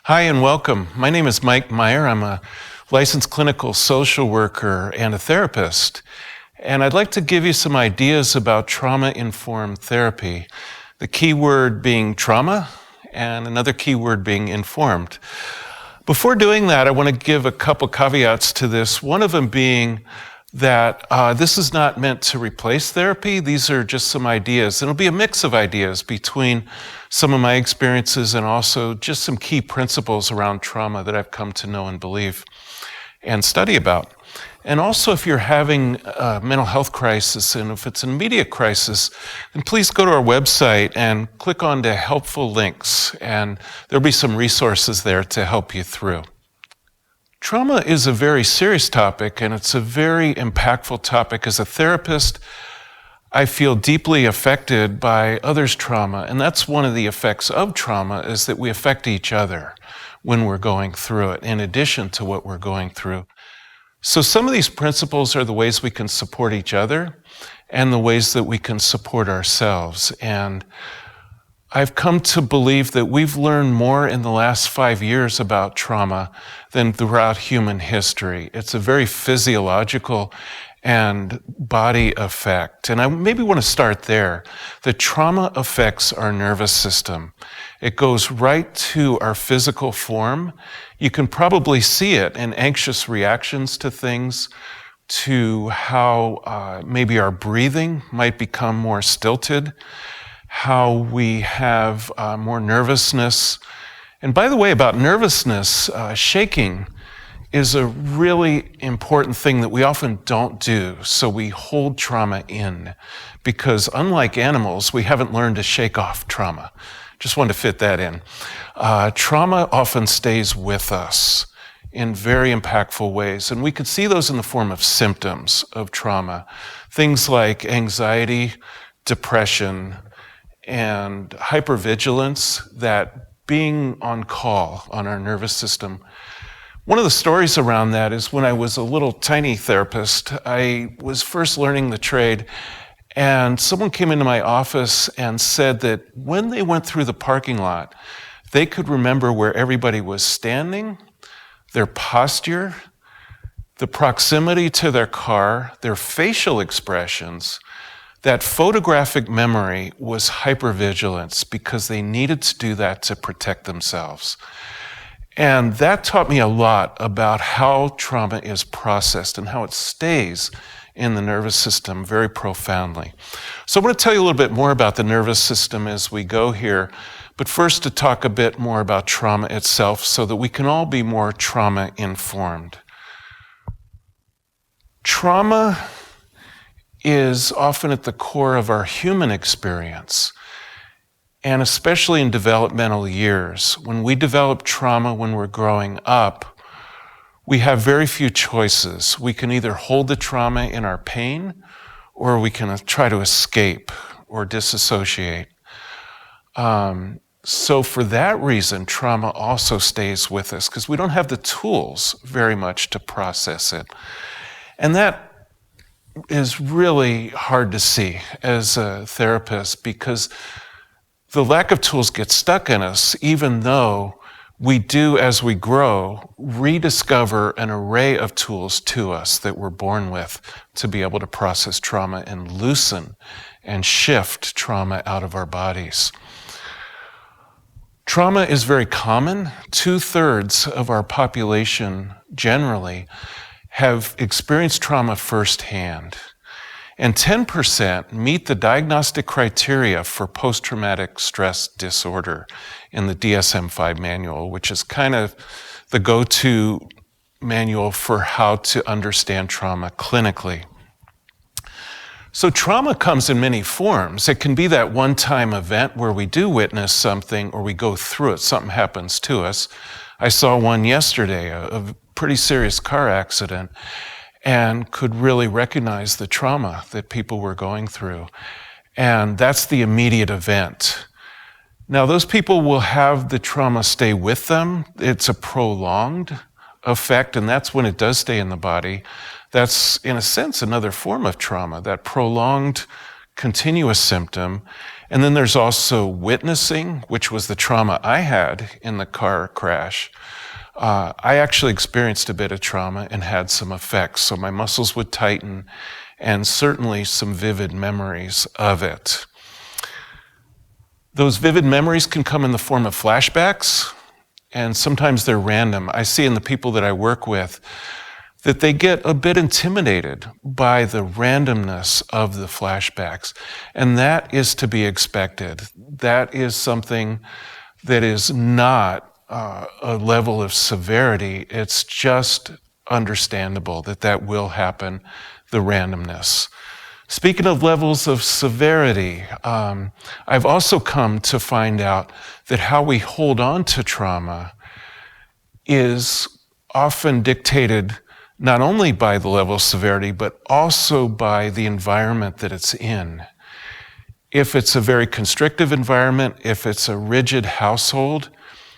Hi and welcome. My name is Mike Meyer. I'm a licensed clinical social worker and a therapist. And I'd like to give you some ideas about trauma-informed therapy. The key word being trauma and another key word being informed. Before doing that, I want to give a couple caveats to this. One of them being that this is not meant to replace therapy. These are just some ideas. It'll be a mix of ideas between some of my experiences and also just some key principles around trauma that I've come to know and believe and study about. And also, if you're having a mental health crisis and if it's an immediate crisis, then please go to our website and click on the helpful links, and there'll be some resources there to help you through. Trauma is a very serious topic, and it's a very impactful topic. As a therapist, I feel deeply affected by others' trauma, and that's one of the effects of trauma, is that we affect each other when we're going through it, in addition to what we're going through. So some of these principles are the ways we can support each other and the ways that we can support ourselves. And I've come to believe that we've learned more in the last 5 years about trauma than throughout human history. It's a very physiological and body effect. And I maybe want to start there. The trauma affects our nervous system. It goes right to our physical form. You can probably see it in anxious reactions to things, to how maybe our breathing might become more stilted, how we have more nervousness. And by the way, about nervousness, shaking is a really important thing that we often don't do. So we hold trauma in because, unlike animals, we haven't learned to shake off trauma. Just wanted to fit that in. Trauma often stays with us in very impactful ways, and we could see those in the form of symptoms of trauma. Things like anxiety, depression, and hypervigilance, that being on call on our nervous system. One of the stories around that is when I was a little tiny therapist, I was first learning the trade, and someone came into my office and said that when they went through the parking lot, they could remember where everybody was standing, their posture, the proximity to their car, their facial expressions. That photographic memory was hypervigilance because they needed to do that to protect themselves. And that taught me a lot about how trauma is processed and how it stays in the nervous system very profoundly. So I want to tell you a little bit more about the nervous system as we go here, but first to talk a bit more about trauma itself so that we can all be more trauma informed. Trauma is often at the core of our human experience, and especially in developmental years. When we develop trauma when we're growing up, we have very few choices. We can either hold the trauma in our pain, or we can try to escape or disassociate. So for that reason, trauma also stays with us, because we don't have the tools very much to process it. And that is really hard to see as a therapist, because the lack of tools gets stuck in us, even though we do, as we grow, rediscover an array of tools to us that we're born with to be able to process trauma and loosen and shift trauma out of our bodies. Trauma is very common. 2/3 of our population generally have experienced trauma firsthand. And 10% meet the diagnostic criteria for post-traumatic stress disorder in the DSM-5 manual, which is kind of the go-to manual for how to understand trauma clinically. So trauma comes in many forms. It can be that one-time event where we do witness something or we go through it, something happens to us. I saw one yesterday, a pretty serious car accident, and could really recognize the trauma that people were going through. And that's the immediate event. Now, those people will have the trauma stay with them. It's a prolonged effect, and that's when it does stay in the body. That's, in a sense, another form of trauma, that prolonged, continuous symptom. And then there's also witnessing, which was the trauma I had in the car crash. I actually experienced a bit of trauma and had some effects. So my muscles would tighten, and certainly some vivid memories of it. Those vivid memories can come in the form of flashbacks, and sometimes they're random. I see in the people that I work with that they get a bit intimidated by the randomness of the flashbacks, and that is to be expected. That is something that is not a level of severity. It's just understandable that that will happen, the randomness. Speaking of levels of severity, I've also come to find out that how we hold on to trauma is often dictated not only by the level of severity, but also by the environment that it's in. If it's a very constrictive environment, if it's a rigid household,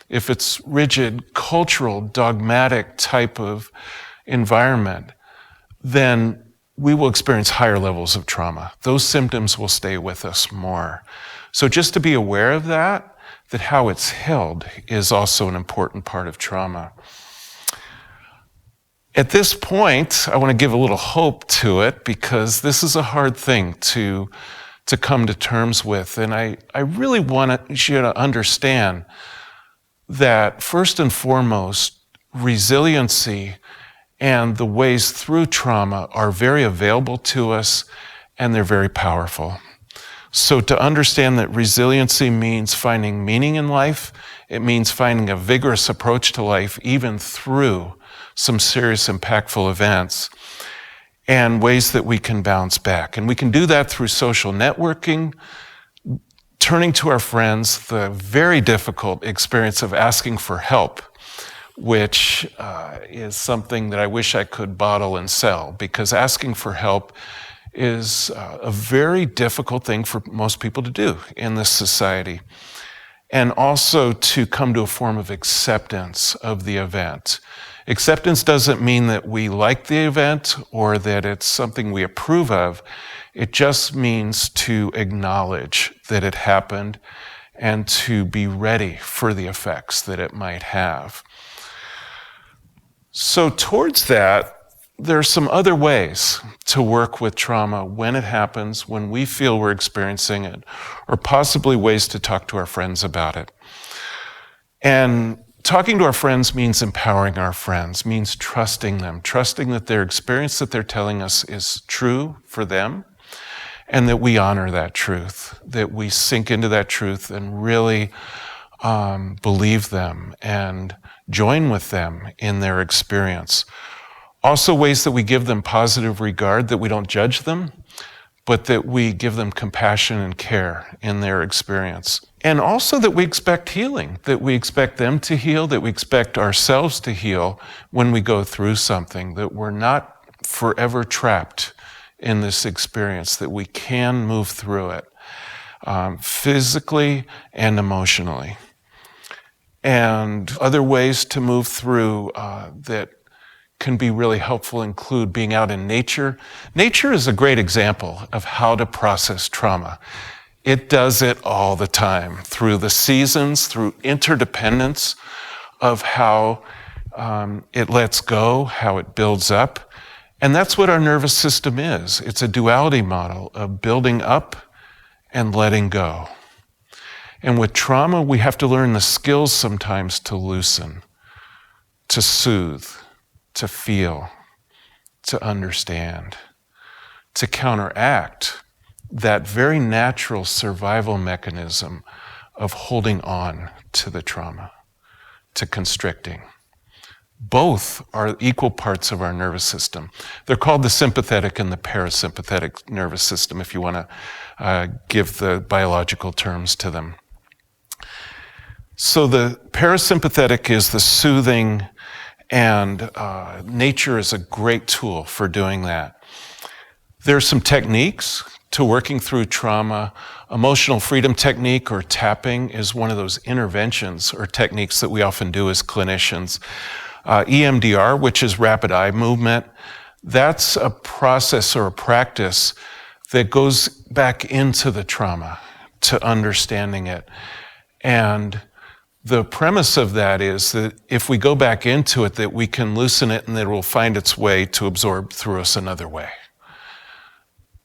if it's rigid, cultural, dogmatic type of environment, then we will experience higher levels of trauma. Those symptoms will stay with us more. So just to be aware of that how it's held is also an important part of trauma. At this point, I want to give a little hope to it because this is a hard thing to come to terms with. And I really want you to understand that first and foremost, resiliency and the ways through trauma are very available to us, and they're very powerful. So to understand that resiliency means finding meaning in life, it means finding a vigorous approach to life, even through some serious, impactful events, and ways that we can bounce back. And we can do that through social networking, turning to our friends, the very difficult experience of asking for help, which is something that I wish I could bottle and sell, because asking for help is a very difficult thing for most people to do in this society. And also to come to a form of acceptance of the event. Acceptance doesn't mean that we like the event or that it's something we approve of. It just means to acknowledge that it happened and to be ready for the effects that it might have. So towards that, there are some other ways to work with trauma when it happens, when we feel we're experiencing it, or possibly ways to talk to our friends about it. And talking to our friends means empowering our friends, means trusting them, trusting that their experience that they're telling us is true for them, and that we honor that truth, that we sink into that truth and really believe them and join with them in their experience. Also ways that we give them positive regard, that we don't judge them, but that we give them compassion and care in their experience. And also that we expect healing, that we expect them to heal, that we expect ourselves to heal when we go through something, that we're not forever trapped in this experience, that we can move through it physically and emotionally. And other ways to move through that can be really helpful include being out in nature. Nature is a great example of how to process trauma. It does it all the time through the seasons, through interdependence of how it lets go, how it builds up. And that's what our nervous system is. It's a duality model of building up and letting go. And with trauma, we have to learn the skills sometimes to loosen, to soothe, to feel, to understand, to counteract that very natural survival mechanism of holding on to the trauma, to constricting. Both are equal parts of our nervous system. They're called the sympathetic and the parasympathetic nervous system, if you want to give the biological terms to them. So the parasympathetic is the soothing, and nature is a great tool for doing that. There are some techniques to working through trauma. Emotional freedom technique, or tapping, is one of those interventions or techniques that we often do as clinicians. EMDR, which is rapid eye movement, that's a process or a practice that goes back into the trauma, to understanding it. And the premise of that is that if we go back into it, that we can loosen it and that it will find its way to absorb through us another way,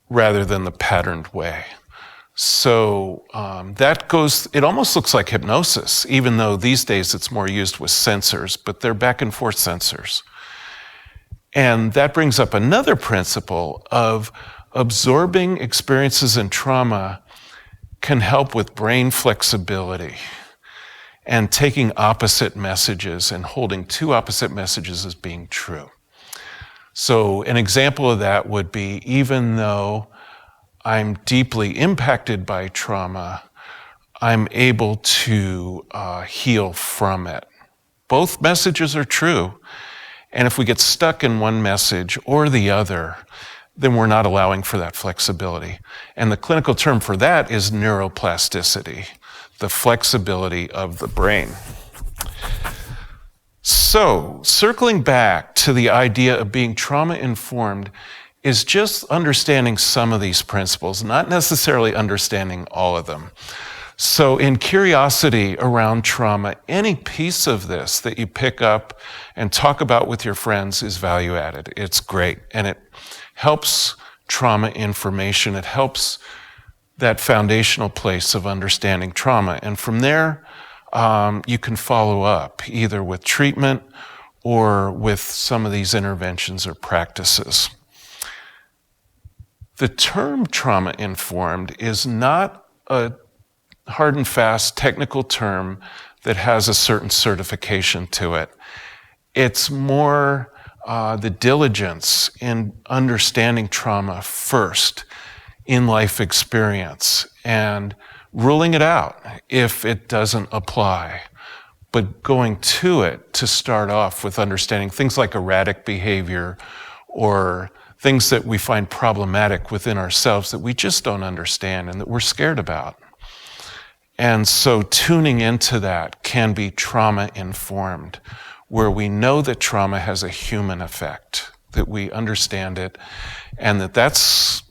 rather than the patterned way. So it almost looks like hypnosis, even though these days it's more used with sensors, but they're back and forth sensors. And that brings up another principle of absorbing experiences and trauma can help with brain flexibility and taking opposite messages and holding two opposite messages as being true. So an example of that would be, even though I'm deeply impacted by trauma, I'm able to heal from it. Both messages are true. And if we get stuck in one message or the other, then we're not allowing for that flexibility. And the clinical term for that is neuroplasticity, the flexibility of the brain. So, circling back to the idea of being trauma-informed is just understanding some of these principles, not necessarily understanding all of them. So in curiosity around trauma, any piece of this that you pick up and talk about with your friends is value added. It's great. And it helps trauma information. It helps that foundational place of understanding trauma. And from there, you can follow up either with treatment or with some of these interventions or practices. The term trauma-informed is not a hard and fast technical term that has a certain certification to it. It's more the diligence in understanding trauma first in life experience and ruling it out if it doesn't apply, but going to it to start off with understanding things like erratic behavior or things that we find problematic within ourselves that we just don't understand and that we're scared about. And so tuning into that can be trauma-informed, where we know that trauma has a human effect, that we understand it, and that's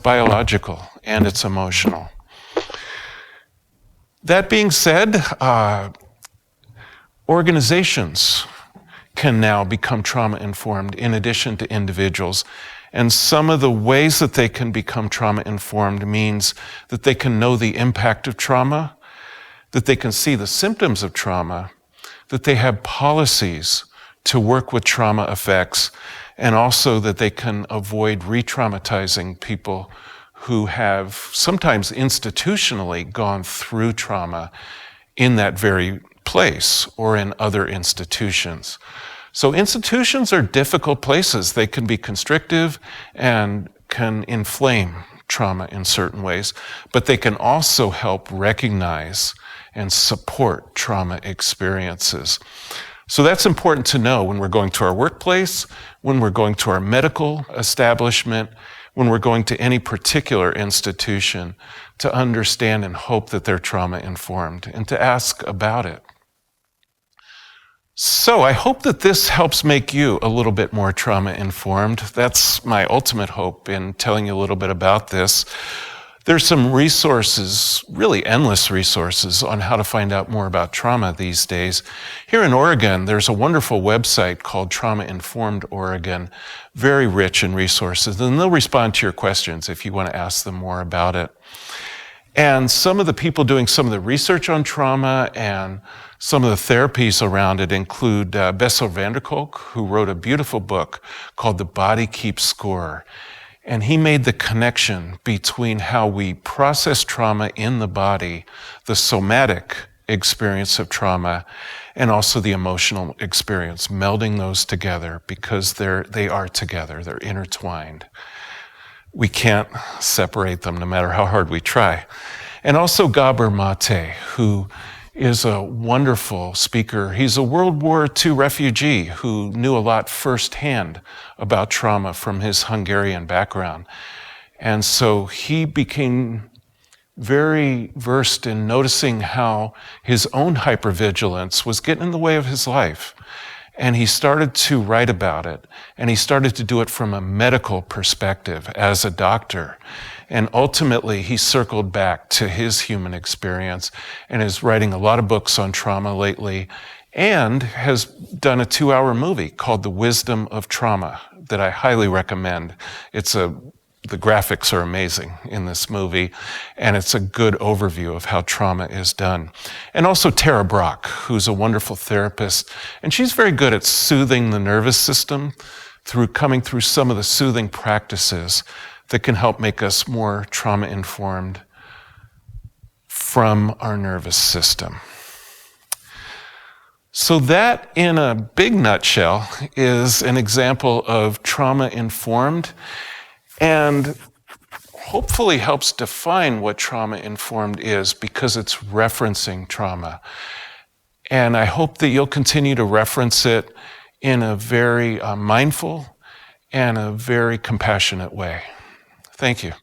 biological and it's emotional. That being said, organizations can now become trauma-informed in addition to individuals. And some of the ways that they can become trauma-informed means that they can know the impact of trauma, that they can see the symptoms of trauma, that they have policies to work with trauma effects, and also that they can avoid re-traumatizing people who have sometimes institutionally gone through trauma in that very place or in other institutions. So institutions are difficult places. They can be constrictive and can inflame trauma in certain ways, but they can also help recognize and support trauma experiences. So that's important to know when we're going to our workplace, when we're going to our medical establishment, when we're going to any particular institution, to understand and hope that they're trauma-informed and to ask about it. So I hope that this helps make you a little bit more trauma-informed. That's my ultimate hope in telling you a little bit about this. There's some resources, really endless resources, on how to find out more about trauma these days. Here in Oregon, there's a wonderful website called Trauma Informed Oregon, very rich in resources, and they'll respond to your questions if you want to ask them more about it. And some of the people doing some of the research on trauma and some of the therapies around it include Bessel van der Kolk, who wrote a beautiful book called The Body Keeps Score. And he made the connection between how we process trauma in the body, the somatic experience of trauma, and also the emotional experience, melding those together because they are together, they're intertwined. We can't separate them no matter how hard we try. And also Gabor Mate, who is a wonderful speaker. He's a World War II refugee who knew a lot firsthand about trauma from his Hungarian background. And so he became very versed in noticing how his own hypervigilance was getting in the way of his life. And he started to write about it, and he started to do it from a medical perspective as a doctor. And ultimately, he circled back to his human experience and is writing a lot of books on trauma lately and has done a 2-hour movie called The Wisdom of Trauma that I highly recommend. The graphics are amazing in this movie, and it's a good overview of how trauma is done. And also Tara Brach, who's a wonderful therapist, and she's very good at soothing the nervous system through coming through some of the soothing practices that can help make us more trauma-informed from our nervous system. So that, in a big nutshell, is an example of trauma-informed and hopefully helps define what trauma-informed is because it's referencing trauma. And I hope that you'll continue to reference it in a very mindful and a very compassionate way. Thank you.